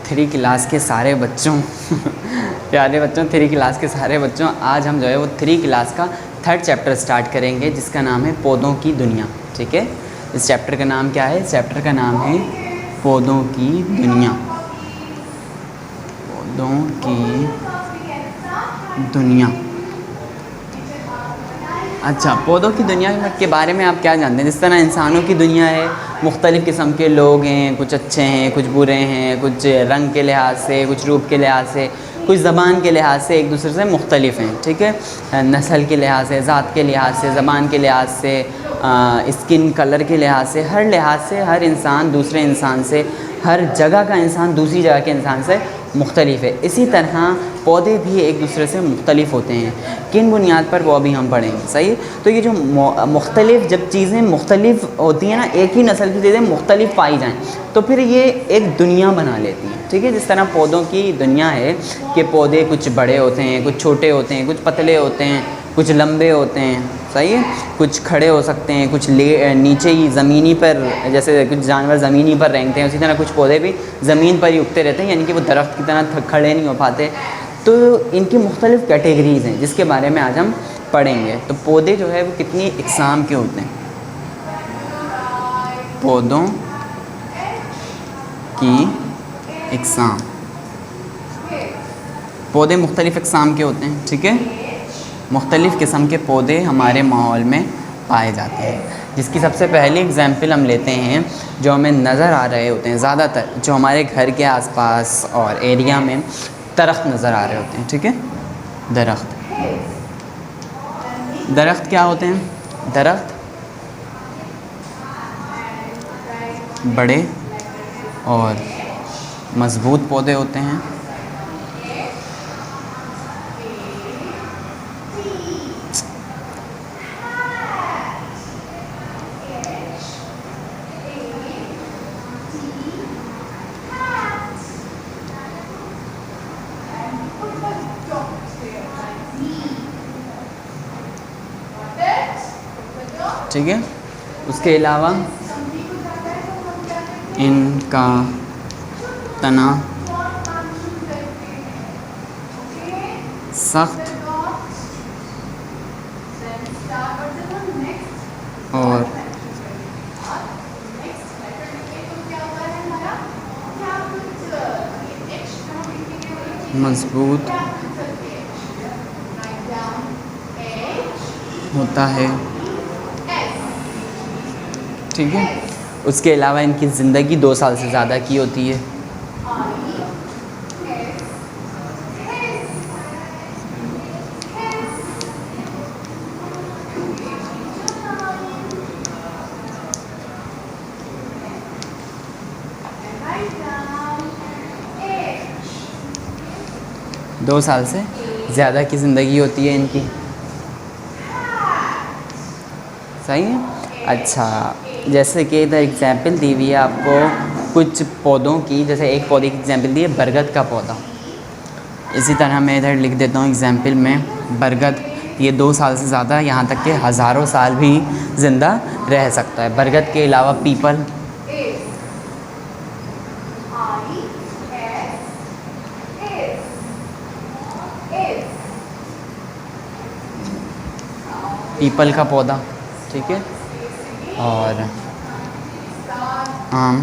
Three class के सारे बच्चों प्यारे बच्चों, थ्री क्लास के सारे बच्चों, आज हम जो है वो थ्री क्लास का थर्ड चैप्टर स्टार्ट करेंगे जिसका नाम है पौधों की दुनिया। ठीक है, इस चैप्टर का नाम क्या है? इस चैप्टर का नाम है पौधों की दुनिया। पौधों की दुनिया। अच्छा, पौधों की दुनिया के बारे में आप क्या जानते हैं? जिस तरह इंसानों की दुनिया है, मुख्तलिफ़ किस्म के लोग हैं, कुछ अच्छे हैं, कुछ बुरे हैं, कुछ रंग के लिहाज से, कुछ रूप के लिहाज से, कुछ ज़बान के लिहाज से एक दूसरे से मुख्तलिफ़ हैं। ठीक है, नस्ल के लिहाज से, ज़ात के लिहाज से, ज़बान के लिहाज से, स्किन कलर के लिहाज से, हर लिहाज से हर इंसान दूसरे इंसान से, हर जगह का इंसान दूसरी जगह के इंसान से मुख्तलिफ़ है। इसी तरह पौधे भी एक दूसरे से मुख्तलिफ़ होते हैं। किन बुनियाद पर, वो अभी हम पढ़ेंगे। सही है, तो ये जो मुख्तलिफ़ जब चीज़ें मुख्तलिफ़ होती हैं ना, एक ही नस्ल की चीज़ें मुख्तलिफ़ पाई जाएँ तो फिर ये एक दुनिया बना लेती हैं। ठीक है, जिस तरह पौधों की दुनिया है कि पौधे कुछ बड़े होते हैं, कुछ छोटे होते हैं, कुछ पतले होते हैं, कुछ लंबे होते हैं। सही है, कुछ खड़े हो सकते हैं, कुछ नीचे ही ज़मीनी पर, जैसे कुछ जानवर ज़मीनी पर रेंगते हैं, उसी तरह कुछ पौधे भी ज़मीन पर ही उगते रहते हैं, यानी कि वो दरख्त की तरह खड़े नहीं हो पाते। तो इनकी मुख्तलिफ़ कैटेगरीज़ हैं जिसके बारे में आज हम पढ़ेंगे। तो पौधे जो है वो कितनी इक़साम के होते हैं? पौधों की इक़साम। पौधे मुख्तलिफ़ इक़साम के होते हैं। ठीक है, मुख्तलिफ़ किस्म के पौधे हमारे माहौल में पाए जाते हैं, जिसकी सबसे पहली एग्ज़ाम्पल हम लेते हैं जो हमें नज़र आ रहे होते हैं, ज़्यादातर जो हमारे घर के आसपास और एरिया में दरख्त नज़र आ रहे होते हैं। ठीक है, दरख्त। दरख्त क्या होते हैं? दरख्त बड़े और मज़बूत पौधे होते हैं। ठीक है, उसके अलावा इनका तना सख्त और मज़बूत होता है। ठीक है, उसके अलावा इनकी ज़िंदगी 2 साल से ज़्यादा की होती है। दो साल से ज़्यादा की ज़िंदगी होती है इनकी। सही है। अच्छा, जैसे कि इधर एग्जाम्पल दी हुई है आपको कुछ पौधों की, जैसे एक पौधे की एग्जाम्पल दी है बरगद का पौधा। इसी तरह मैं इधर लिख देता हूँ एग्जाम्पल में, बरगद ये 2 साल से ज़्यादा, यहाँ तक कि हज़ारों साल भी ज़िंदा रह सकता है। बरगद के अलावा पीपल, पीपल का पौधा। ठीक है, और आम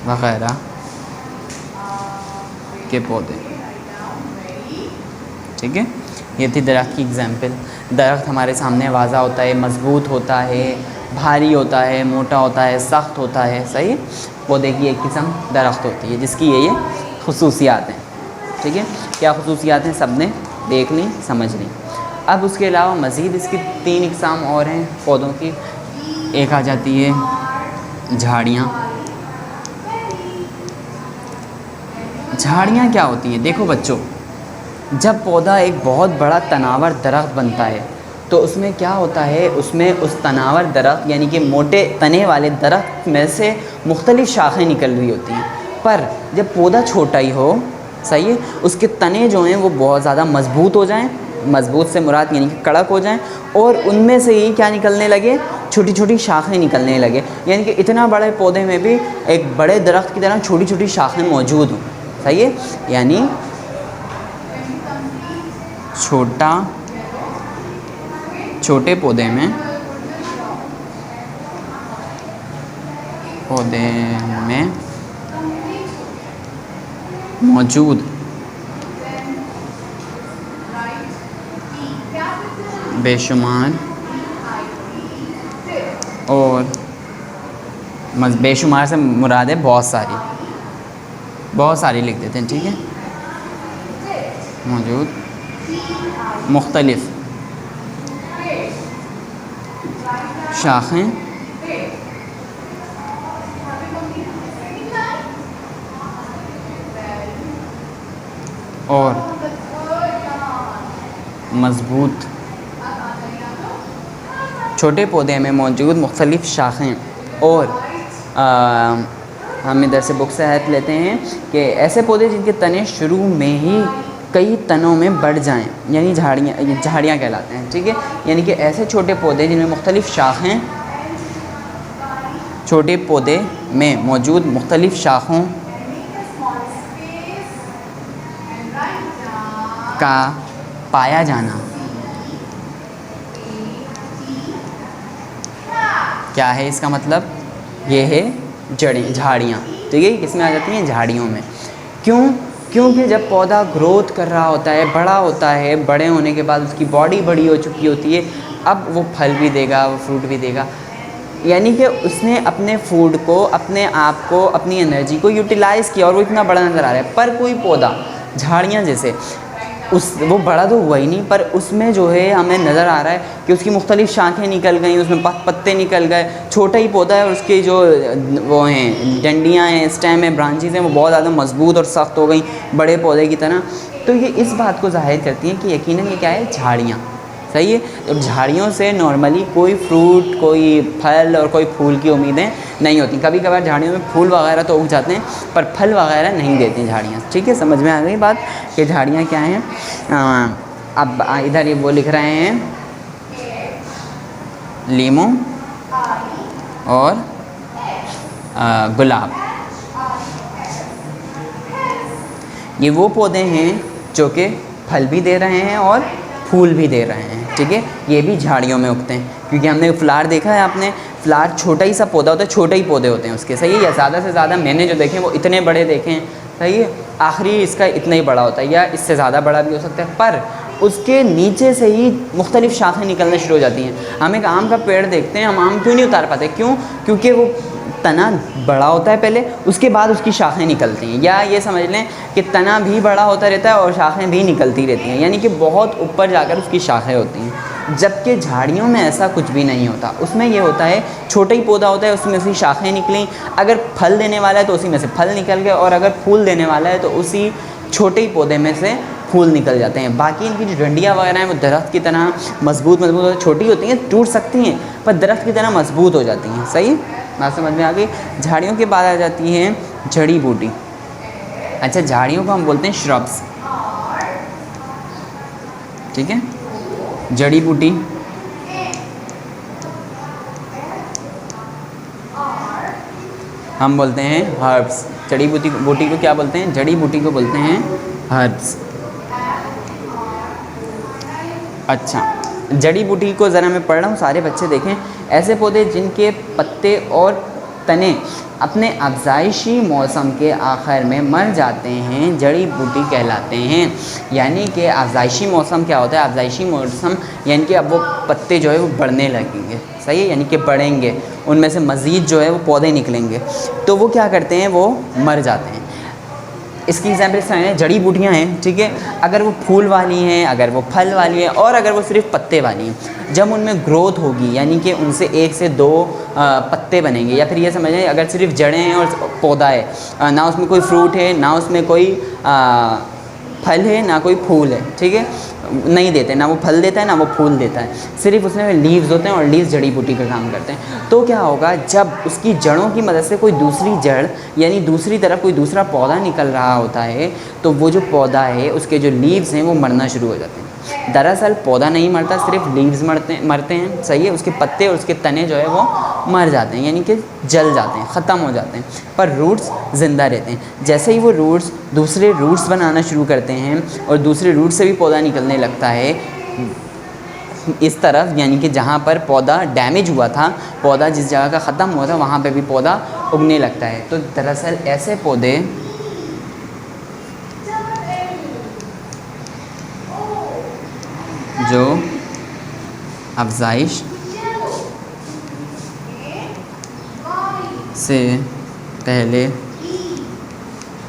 वगैरह के पौधे। ठीक है, ये थी दरख्त की एग्जाम्पल। दरख्त हमारे सामने वाज़ा होता है, मज़बूत होता है, भारी होता है, मोटा होता है, सख्त होता है। सही, पौधे की एक किस्म दरख्त होती है जिसकी ये खुसूसियात हैं। ठीक है, क्या खुसूसियात हैं सब ने देख ली, समझ ली। अब उसके अलावा मज़ीद इसकी 3 इक़साम और हैं पौधों की। एक आ जाती है झाड़ियाँ। झाड़ियाँ क्या होती हैं? देखो बच्चों, जब पौधा एक बहुत बड़ा तनावर दरख्त बनता है तो उसमें क्या होता है, उसमें उस तनावर दरख्त यानी कि मोटे तने वाले दरख्त में से मुख्तलिफ़ शाखें निकल रही होती हैं। पर जब पौधा छोटा ही हो, सही है, उसके तने जो हैं वो बहुत ज़्यादा मज़बूत हो जाएं, मज़बूत से मुराद यानी कि कड़क हो जाएं, और उनमें से ही क्या निकलने लगे, छोटी छोटी शाखें निकलने लगे, यानी कि इतना बड़े पौधे में भी एक बड़े दरख्त की तरह छोटी छोटी शाखें मौजूद हों। सही है, यानी छोटे पौधे में मौजूद बेशुमार और बेशुमार से मुराद है बहुत सारी लिख देते हैं, ठीक है, मौजूद मुख्तलिफ़ शाखें और मज़बूत, छोटे पौधे में मौजूद मुख्तलिफ़ शाखें और हम इधर से बुक से हेल्प लेते हैं कि ऐसे पौधे जिनके तने शुरू में ही कई तनों में बढ़ जाएं, यानी झाड़ियाँ कहलाते हैं, ठीक है। यानी कि ऐसे छोटे पौधे जिनमें मुख्तलिफ़ शाखें, छोटे पौधे में मौजूद मुख्तलिफ़ शाखों का पाया जाना क्या है, इसका मतलब ये है झाड़ियाँ। तो ये किस में आ जाती हैं, झाड़ियों में। क्योंकि जब पौधा ग्रोथ कर रहा होता है, बड़ा होता है, बड़े होने के बाद उसकी बॉडी बड़ी हो चुकी होती है, अब वो फल भी देगा, वो फ्रूट भी देगा, यानी कि उसने अपने फूड को, अपने आप को, अपनी एनर्जी को यूटिलाइज़ किया और वो इतना बड़ा नज़र आ रहा है। पर कोई पौधा झाड़ियाँ जैसे वो बड़ा तो हुआ ही नहीं, पर उसमें जो है हमें नज़र आ रहा है कि उसकी मुख्तलिफ़ शाखें निकल गई, उसमें पत्ते निकल गए, छोटा ही पौधा है और उसके जो वो हैं डंडियाँ हैं, स्टेम है, ब्रांचेस हैं, वो बहुत ज़्यादा मजबूत और सख्त हो गई बड़े पौधे की तरह। तो ये इस बात को ज़ाहिर करती हैं कि यकीनन ये क्या है, झाड़ियाँ। सही है, और झाड़ियों से नॉर्मली कोई फ्रूट, कोई फल और कोई फूल की उम्मीदें नहीं होती। कभी कभार झाड़ियों में फूल वगैरह तो उग जाते हैं, पर फल वगैरह नहीं देती झाड़ियाँ, ठीक है। समझ में आ गई बात कि झाड़ियाँ क्या हैं। अब इधर ये वो लिख रहे हैं, लीमू और गुलाब, ये वो पौधे हैं जो कि फल भी दे रहे हैं और फूल भी दे रहे हैं, ठीक है। ये भी झाड़ियों में उगते हैं, क्योंकि हमने फ्लावर देखा है, आपने फ्लावर छोटा ही सा पौधा होता है, छोटे ही पौधे होते हैं उसके, सही है। या ज़्यादा से ज़्यादा मैंने जो देखे वो इतने बड़े देखे हैं, सही है, आखिरी इसका इतना ही बड़ा होता है, या इससे ज़्यादा बड़ा भी हो सकता है, पर उसके नीचे से ही मुख्तलिफ़ शाखें निकलना शुरू हो जाती हैं। हम एक आम का पेड़ देखते हैं, हम आम क्यों नहीं उतार पाते, क्यों? क्योंकि वो तना बड़ा होता है पहले, उसके बाद उसकी शाखें निकलती हैं। या ये समझ लें कि तना भी बड़ा होता रहता है और शाखें भी निकलती रहती हैं, यानी कि बहुत ऊपर जाकर उसकी शाखें होती हैं। जबकि झाड़ियों में ऐसा कुछ भी नहीं होता, उसमें ये होता है छोटा ही पौधा होता है, उसमें से शाखें निकली, अगर फल देने वाला है तो उसी में से फल निकल गए, और अगर फूल देने वाला है तो उसी छोटे ही पौधे में से फूल निकल जाते हैं। बाकी इनकी जो डंडियाँ वगैरह हैं वो दरख्त की तरह मजबूत छोटी होती हैं, टूट सकती हैं, पर दरख्त की तरह मजबूत हो जाती हैं। सही बात समझ में आ गई। झाड़ियों के बाद आ जाती हैं जड़ी बूटी। अच्छा, झाड़ियों को हम बोलते हैं श्रब्स, ठीक है। जड़ी बूटी हम बोलते हैं हर्ब्स। जड़ी बूटी को क्या बोलते हैं? जड़ी बूटी को बोलते हैं हर्ब्स। अच्छा, जड़ी बूटी को ज़रा मैं पढ़ रहा हूँ, सारे बच्चे देखें। ऐसे पौधे जिनके पत्ते और तने अपने अफ़ज़ाइशी मौसम के आखिर में मर जाते हैं, जड़ी बूटी कहलाते हैं। यानी कि अफ़ज़ाइशी मौसम क्या होता है? अफ़ज़ाइशी मौसम यानी कि अब वो पत्ते जो है वो बढ़ने लगेंगे, सही है, यानी कि बढ़ेंगे, उनमें से मज़ीद जो है वो पौधे निकलेंगे, तो वो क्या करते हैं, वो मर जाते हैं। इसकी एग्जाम्पल हैं जड़ी बूटियाँ हैं, ठीक है। अगर वो फूल वाली हैं, अगर वो फल वाली हैं, और अगर वो सिर्फ पत्ते वाली हैं, जब उनमें ग्रोथ होगी यानी कि उनसे 1 से 2 पत्ते बनेंगे, या फिर ये समझें अगर सिर्फ जड़ें हैं और पौधा है, ना उसमें कोई फ्रूट है, ना उसमें कोई फल है ना कोई फूल है, ठीक है, नहीं देते, ना वो फल देता है ना वो फूल देता है, सिर्फ उसमें लीव्स होते हैं और लीव्स जड़ी बूटी का काम करते हैं। तो क्या होगा, जब उसकी जड़ों की मदद से कोई दूसरी जड़ यानी दूसरी तरफ कोई दूसरा पौधा निकल रहा होता है, तो वो जो पौधा है उसके जो लीव्स हैं वो मरना शुरू हो जाते हैं। दरअसल पौधा नहीं मरता, सिर्फ लीव्स मरते हैं, सही है, उसके पत्ते और उसके तने जो है वो मर जाते हैं, यानी कि जल जाते हैं, ख़त्म हो जाते हैं, पर रूट्स ज़िंदा रहते हैं। जैसे ही वो रूट्स दूसरे रूट्स बनाना शुरू करते हैं और दूसरे रूट से भी पौधा निकलने लगता है इस तरफ, यानी कि जहाँ पर पौधा डैमेज हुआ था, पौधा जिस जगह का ख़त्म हुआ था वहाँ पे भी पौधा उगने लगता है। तो दरअसल ऐसे पौधे जो अफज़ाइश से पहले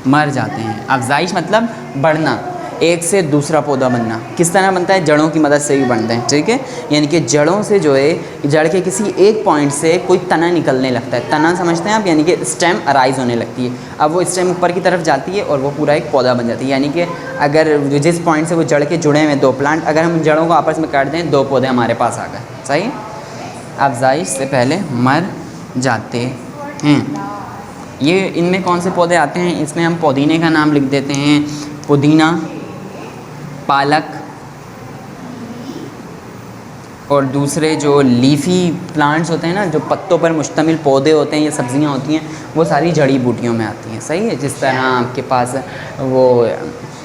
मर जाते हैं। अफज़ाइश मतलब बढ़ना, एक से दूसरा पौधा बनना। किस तरह बनता है, जड़ों की मदद से भी बनते हैं, ठीक है, यानी कि जड़ों से जो है, जड़ के किसी एक पॉइंट से कोई तना निकलने लगता है। तना समझते हैं आप, यानी कि स्टेम अराइज होने लगती है। अब वो स्टेम ऊपर की तरफ जाती है और वो पूरा एक पौधा बन जाती है, यानी कि अगर जिस पॉइंट से वो जड़ के जुड़े हुए दो प्लांट, अगर हम जड़ों को आपस में काट दें, दो पौधे हमारे पास आ गए, सही। अफज़ाइश से पहले मर जाते हैं। ये इनमें कौन से पौधे आते हैं, इसमें हम पुदीने का नाम लिख देते हैं, पुदीना, पालक, और दूसरे जो लीफ़ी प्लांट्स होते हैं ना, जो पत्तों पर मुश्तमिल पौधे होते हैं या सब्जियां होती हैं, वो सारी जड़ी बूटियों में आती हैं, सही है। जिस तरह आपके पास वो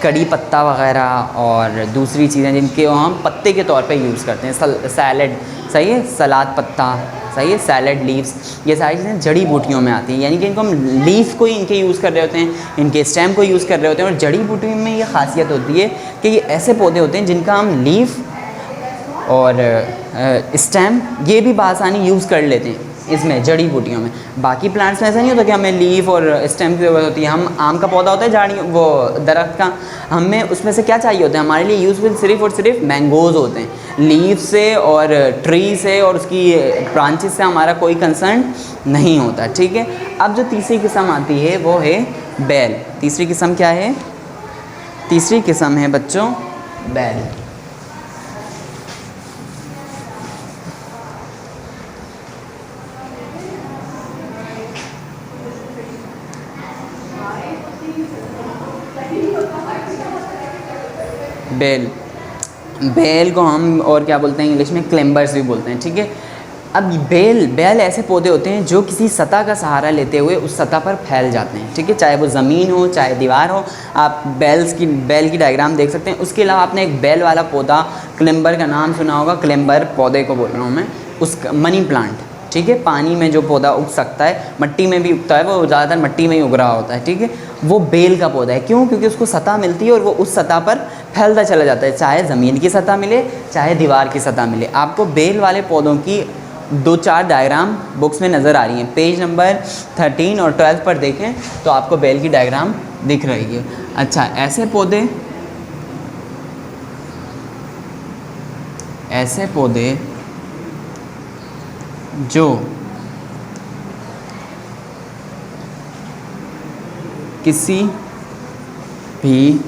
कड़ी पत्ता वग़ैरह और दूसरी चीज़ें जिनके हम पत्ते के तौर पे यूज़ करते हैं, सैलड, सही है, सलाद पत्ता, सही है, सैलड लीव्स, ये सारी चीज़ें जड़ी बूटियों में आती हैं, यानी कि इनको हम लीफ को ही इनके यूज़ कर रहे होते हैं, इनके स्टेम को यूज़ कर रहे होते हैं। और जड़ी बूटी में ये खासियत होती है कि ये ऐसे पौधे होते हैं जिनका हम लीफ और स्टेम ये भी बासानी यूज़ कर लेते हैं इसमें, जड़ी बूटियों में। बाकी प्लांट्स में ऐसा नहीं होता कि हमें लीफ और स्टेम की ज़रूरत होती है। हम आम का पौधा होता है, झाड़ी वो दरख्त का, हमें उसमें से क्या चाहिए होता है, हमारे लिए यूज़फुल सिर्फ और सिर्फ मैंगोज़ होते हैं। लीफ से और ट्री से और उसकी ब्रांचेस से हमारा कोई कंसर्न नहीं होता, ठीक है। अब जो तीसरी किस्म आती है वो है बेल। तीसरी किस्म क्या है, तीसरी किस्म है बच्चों बेल। बेल, बेल को हम और क्या बोलते हैं इंग्लिश में, क्लेम्बर्स भी बोलते हैं, ठीक है। अब बेल ऐसे पौधे होते हैं जो किसी सतह का सहारा लेते हुए उस सतह पर फैल जाते हैं, ठीक है, चाहे वो ज़मीन हो चाहे दीवार हो। आप बेल की डायग्राम देख सकते हैं। उसके अलावा आपने एक बेल वाला पौधा क्लेम्बर का नाम सुना होगा, क्लेम्बर पौधे को बोल रहा हूँ मैं, उसका मनी प्लांट, ठीक है, पानी में जो पौधा उग सकता है, मिट्टी में भी उगता है, वो ज़्यादातर मिट्टी में ही उग रहा होता है, ठीक है, वो बेल का पौधा है। क्यों, क्योंकि उसको सतह मिलती है और वो उस सतह पर फैलता चला जाता है, चाहे ज़मीन की सतह मिले चाहे दीवार की सतह मिले। आपको बेल वाले पौधों की 2-4 डायग्राम बुक्स में नज़र आ रही हैं, पेज नंबर 13 और 12 पर देखें तो आपको बेल की डायग्राम दिख रही है। अच्छा, ऐसे पौधे जो किसी भी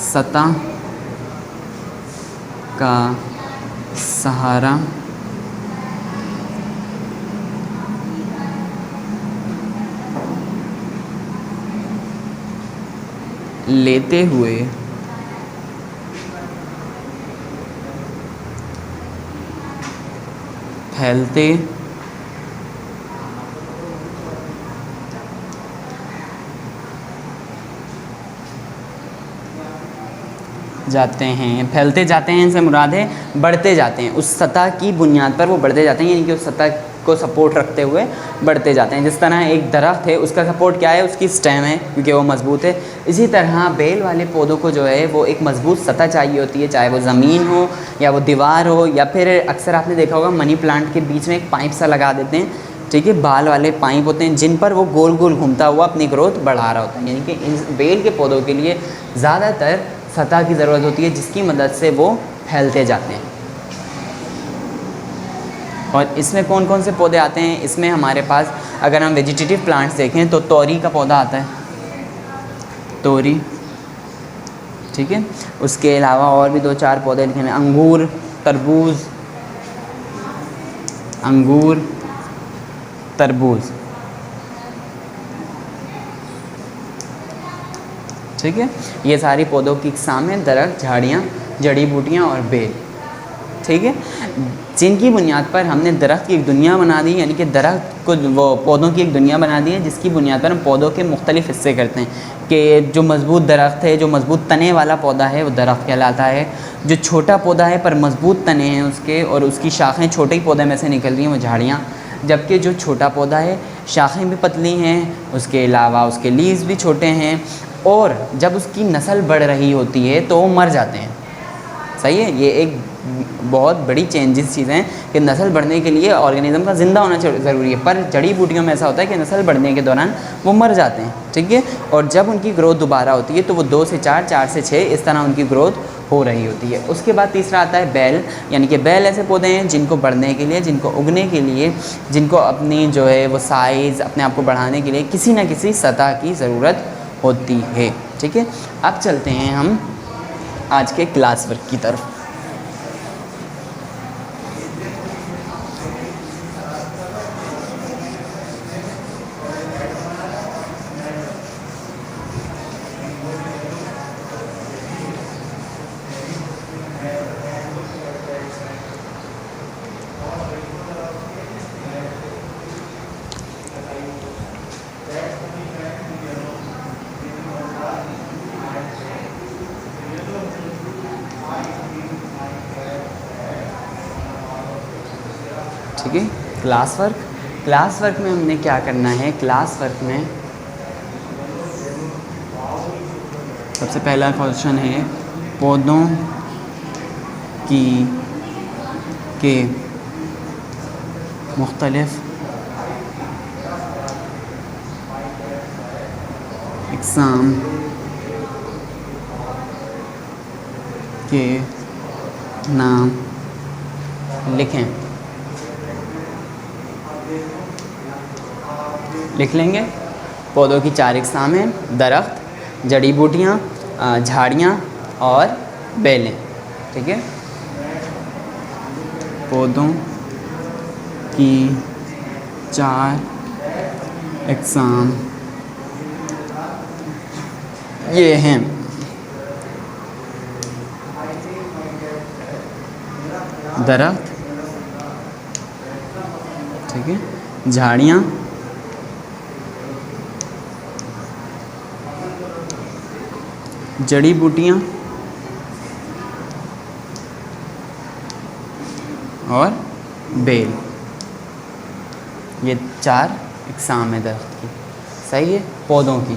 सतह का सहारा लेते हुए फैलते जाते हैं। फैलते जाते हैं इनसे मुराद है बढ़ते जाते हैं, उस सतह की बुनियाद पर वो बढ़ते जाते हैं, यानी कि उस सतह को सपोर्ट रखते हुए बढ़ते जाते हैं। जिस तरह एक दरख्त है, उसका सपोर्ट क्या है, उसकी स्टेम है, क्योंकि वो मजबूत है। इसी तरह बेल वाले पौधों को जो है वो एक मजबूत सतह चाहिए होती है, चाहे वो ज़मीन हो या वो दीवार हो, या फिर अक्सर आपने देखा होगा मनी प्लांट के बीच में एक पाइप सा लगा देते हैं, ठीक है, बाल वाले पाइप होते हैं जिन पर वो गोल गोल घूमता हुआ अपनी ग्रोथ बढ़ा रहा होता है। यानी कि इन बेल के पौधों के लिए ज़्यादातर सतह की ज़रूरत होती है जिसकी मदद से वो फैलते जाते हैं। और इसमें कौन कौन से पौधे आते हैं, इसमें हमारे पास अगर हम वेजिटेटिव प्लांट्स देखें तो तोरी का पौधा आता है, तोरी, ठीक है। उसके अलावा और भी 2-4 पौधे लिखे हैं, अंगूर, तरबूज, अंगूर, तरबूज, ठीक है। ये सारी पौधों की इकसाम है, दरख्त, झाड़ियाँ, जड़ी बूटियाँ और बेल, ठीक है, जिनकी बुनियाद पर हमने दरख्त की एक दुनिया बना दी, यानी कि दरख्त को वो पौधों की एक दुनिया बना दी है, जिसकी बुनियाद पर हम पौधों के मुख्तलिफ हिस्से करते हैं कि जो मज़बूत दरख्त है, जो मज़बूत तने वाला पौधा है वो दरख्त कहलाता है, जो छोटा पौधा है पर मज़बूत तने हैं उसके और उसकी शाखें छोटे ही पौधे में से निकल रही हैं वो झाड़ियाँ, जबकि जो छोटा पौधा है शाखें भी पतली हैं, उसके अलावा उसके लीव्स भी छोटे हैं और जब उसकी नस्ल बढ़ रही होती है तो वो मर जाते हैं। सही है, ये एक बहुत बड़ी चेंजेस चीज़ें हैं कि नस्ल बढ़ने के लिए ऑर्गेनिज़म का ज़िंदा होना ज़रूरी है, पर जड़ी बूटियों में ऐसा होता है कि नस्ल बढ़ने के दौरान वो मर जाते हैं, ठीक है। और जब उनकी ग्रोथ दोबारा होती है तो वो 2 से 4, 4 से 6 इस तरह उनकी ग्रोथ हो रही होती है। उसके बाद तीसरा आता है बैल, यानी कि बैल ऐसे पौधे हैं जिनको बढ़ने के लिए, जिनको उगने के लिए, जिनको अपनी जो है वो साइज़ अपने आप को बढ़ाने के लिए किसी न किसी सतह की ज़रूरत होती है, ठीक है। अब चलते हैं हम आज के क्लास वर्क की तरफ। ठीक है, क्लास वर्क में हमने क्या करना है, क्लास वर्क में सबसे पहला क्वेश्चन है पौधों की के मुख्तलिफ इक़साम के नाम लिखें। लिख लेंगे। पौधों की 4 इक़साम हैं, दरख्त, जड़ी बूटियाँ, झाड़ियाँ और बेलें, ठीक है। पौधों की 4 इक़साम ये हैं, दरख्त, ठीक है, झाड़ियाँ, जड़ी बूटियाँ और बेल, ये 4 इक़साम है दरख्त की, सही है, पौधों की,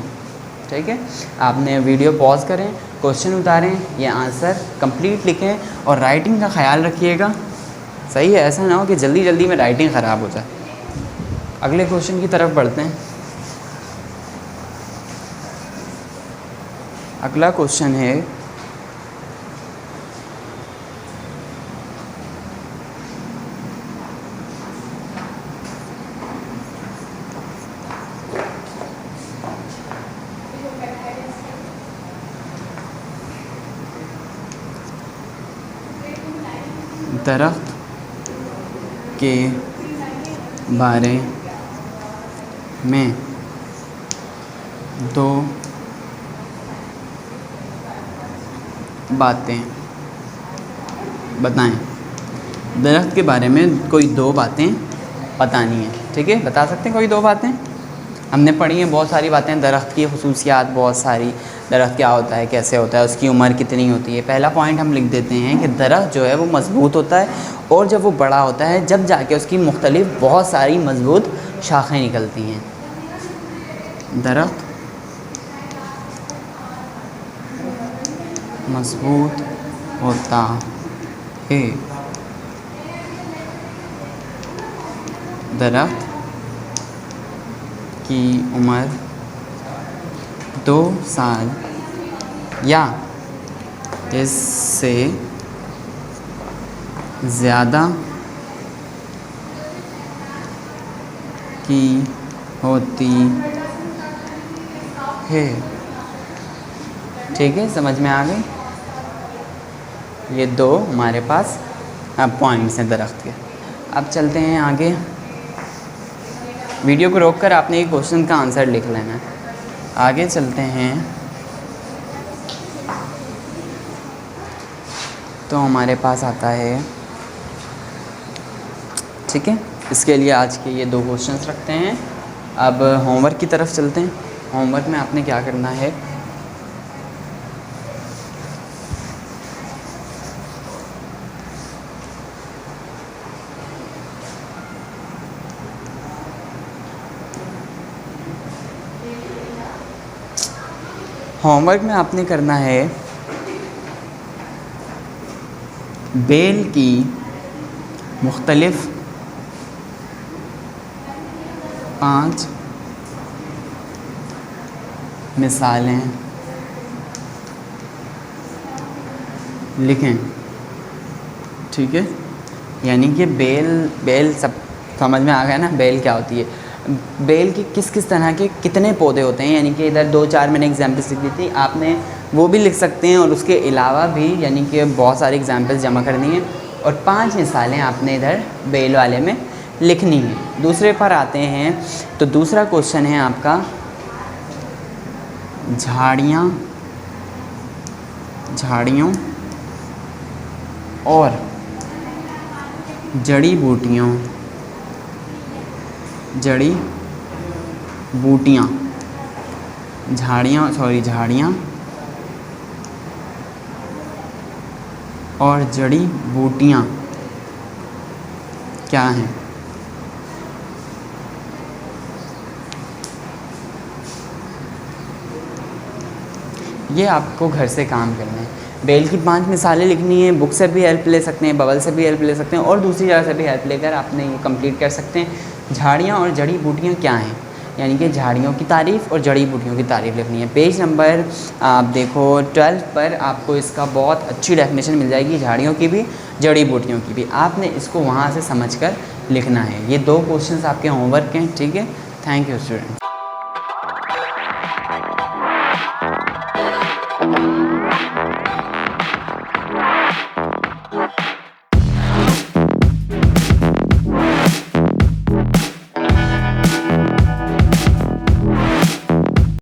ठीक है। आपने वीडियो पॉज करें, क्वेश्चन उतारें, ये आंसर कंप्लीट लिखें और राइटिंग का ख़याल रखिएगा, सही है। ऐसा ना हो कि जल्दी जल्दी में राइटिंग ख़राब हो जाए। अगले क्वेश्चन की तरफ बढ़ते हैं। अगला क्वेश्चन है दरख्त के बारे में 2 बातें बताएं। दरख्त के बारे में कोई 2 बातें बतानी है, ठीक है। बता सकते हैं कोई 2 बातें? हमने पढ़ी हैं बहुत सारी बातें, दरख्त की खुसूसियात बहुत सारी, दरख्त क्या होता है, कैसे होता है, उसकी उम्र कितनी होती है। पहला पॉइंट हम लिख देते हैं कि दरख्त जो है वो मज़बूत होता है और जब वो बड़ा होता है जब जाके उसकी मुख्तलिफ बहुत सारी मज़बूत शाखें निकलती हैं। दरख्त मज़बूत होता है, दरख्त की उम्र 2 साल या इससे ज़्यादा की होती है। ठीक है, समझ में आ गई। ये 2 हमारे पास पॉइंट्स हैं दरख्त के। अब चलते हैं आगे। वीडियो को रोककर आपने ये क्वेश्चन का आंसर लिख लेना है। आगे चलते हैं। तो हमारे पास आता है, ठीक है, इसके लिए आज के ये 2 क्वेश्चंस रखते हैं। अब होमवर्क की तरफ चलते हैं। होमवर्क में आपने क्या करना है, होमवर्क में आपने करना है बेल की मुख्तलिफ़ 5 मिसालें लिखें। ठीक है, यानी कि बेल सब समझ में आ गया ना, बेल क्या होती है, बेल की किस किस तरह के कितने पौधे होते हैं। यानी कि इधर 2-4 मैंने एग्जाम्पल्स लिख दी थी, आपने वो भी लिख सकते हैं और उसके अलावा भी यानी कि बहुत सारे एग्जाम्पल्स जमा करनी है और 5 मिसालें आपने इधर बेल वाले में लिखनी है। दूसरे पर आते हैं, तो दूसरा क्वेश्चन है आपका झाड़ियों और जड़ी बूटियाँ झाड़ियाँ और जड़ी बूटियाँ क्या हैं। ये आपको घर से काम करना है। बेल की 5 मिसालें लिखनी है, बुक से भी हेल्प ले सकते हैं, बबल से भी हेल्प ले सकते हैं और दूसरी जगह से भी हेल्प लेकर आपने ये कंप्लीट कर सकते हैं। झाड़ियाँ और जड़ी बूटियाँ क्या हैं, यानी कि झाड़ियों की तारीफ़ और जड़ी बूटियों की तारीफ़ लिखनी है। पेज नंबर आप देखो 12 पर आपको इसका बहुत अच्छी डेफिनेशन मिल जाएगी, झाड़ियों की भी जड़ी बूटियों की भी। आपने इसको वहाँ से समझकर लिखना है। ये 2 क्वेश्चंस आपके होमवर्क हैं, ठीक है। Thank you student.